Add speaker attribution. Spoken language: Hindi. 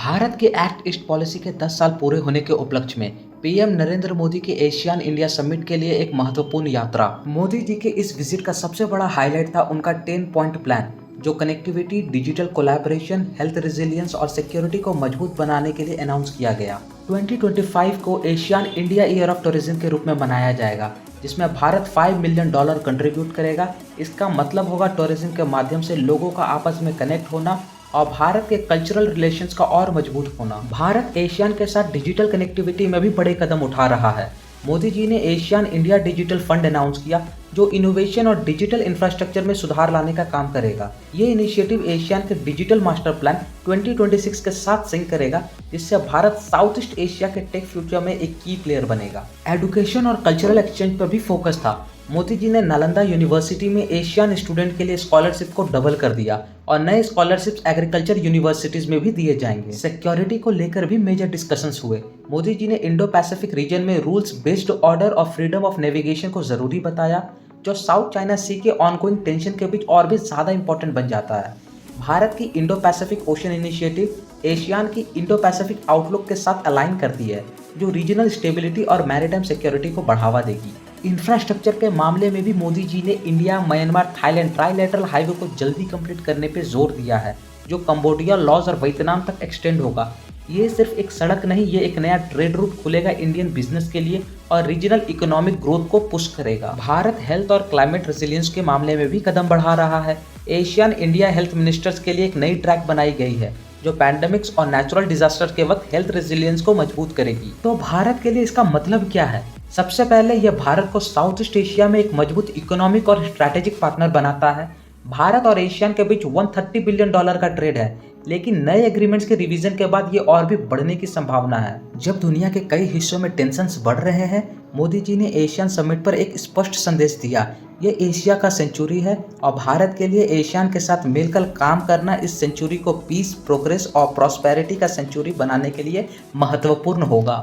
Speaker 1: भारत के एक्ट ईस्ट पॉलिसी के 10 साल पूरे होने के उपलक्ष्य में पीएम नरेंद्र मोदी की एशियान इंडिया समिट के लिए एक महत्वपूर्ण यात्रा। मोदी जी के इस विजिट का सबसे बड़ा हाईलाइट था उनका 10 पॉइंट प्लान, जो connectivity, digital collaboration, health resilience और सिक्योरिटी को मजबूत बनाने के लिए अनाउंस किया गया। 2025 को ASEAN India year of tourism के रूप में मनाया जाएगा, जिसमें भारत $5 मिलियन कंट्रीब्यूट करेगा। इसका मतलब होगा टूरिज्म के माध्यम से लोगों का आपस में कनेक्ट होना और भारत के कल्चरल रिलेशंस का और मजबूत होना। भारत एशियान के साथ डिजिटल कनेक्टिविटी में भी बड़े कदम उठा रहा है। मोदी जी ने ASEAN India digital fund announce किया, जो इनोवेशन और डिजिटल इंफ्रास्ट्रक्चर में सुधार लाने का काम करेगा। ये इनिशिएटिव एशियान के डिजिटल मास्टर प्लान 2026 के साथ सिंक करेगा, जिससे भारत साउथ ईस्ट एशिया के टेक फ्यूचर में एक की प्लेयर बनेगा। एजुकेशन और कल्चरल एक्सचेंज पर भी फोकस था। मोदी जी ने नालंदा यूनिवर्सिटी में एशियन स्टूडेंट के लिए स्कॉलरशिप को डबल कर दिया और नए स्कॉलरशिप्स एग्रीकल्चर यूनिवर्सिटीज में भी दिए जाएंगे। सिक्योरिटी को लेकर भी मेजर डिस्कशंस हुए। मोदी जी ने इंडो पैसिफिक रीजन में रूल्स बेस्ड ऑर्डर और फ्रीडम ऑफ नेविगेशन को जरूरी बताया, जो साउथ चाइना सी के ऑनगोइंग टेंशन के बीच और भी ज्यादा इंपॉर्टेंट बन जाता है। भारत की Indo Pacific ocean initiative ASEAN की इंडो पैसिफिक आउटलुक के साथ अलाइन करती है, जो रीजनल स्टेबिलिटी और मैरिटाइम सिक्योरिटी को बढ़ावा देगी। इंफ्रास्ट्रक्चर के मामले में भी मोदी जी ने India, Myanmar, Thailand trilateral highway को जल्दी कंप्लीट करने पर जोर दिया है, जो कंबोडिया, लॉस और वियतनाम तक एक्सटेंड होगा। ये सिर्फ एक सड़क नहीं, ये एक नया ट्रेड रूट खुलेगा इंडियन बिजनेस के लिए और रीजनल इकोनॉमिक ग्रोथ को पुश करेगा। भारत हेल्थ और क्लाइमेट रेजिलियंस के मामले में भी कदम बढ़ा रहा है। एशियन इंडिया हेल्थ मिनिस्टर्स के लिए एक नई ट्रैक बनाई गई है, जो पैंडेमिक्स और नेचुरल डिजास्टर के वक्त हेल्थ रेजिलियंस को मजबूत करेगी। तो भारत के लिए इसका मतलब क्या है? सबसे पहले यह भारत को साउथ ईस्ट एशिया में एक मजबूत इकोनॉमिक और स्ट्रैटेजिक पार्टनर बनाता है। भारत और एशियन के बीच $130 बिलियन का ट्रेड है, लेकिन नए एग्रीमेंट्स के रिवीजन के बाद ये और भी बढ़ने की संभावना है। जब दुनिया के कई हिस्सों में टेंशन्स बढ़ रहे हैं, मोदी जी ने एशियन समिट पर एक स्पष्ट संदेश दिया। ये एशिया का सेंचुरी है और भारत के लिए एशियन के साथ मिलकर काम करना इस सेंचुरी को पीस, प्रोग्रेस और प्रॉस्पेरिटी का सेंचुरी बनाने के लिए महत्वपूर्ण होगा।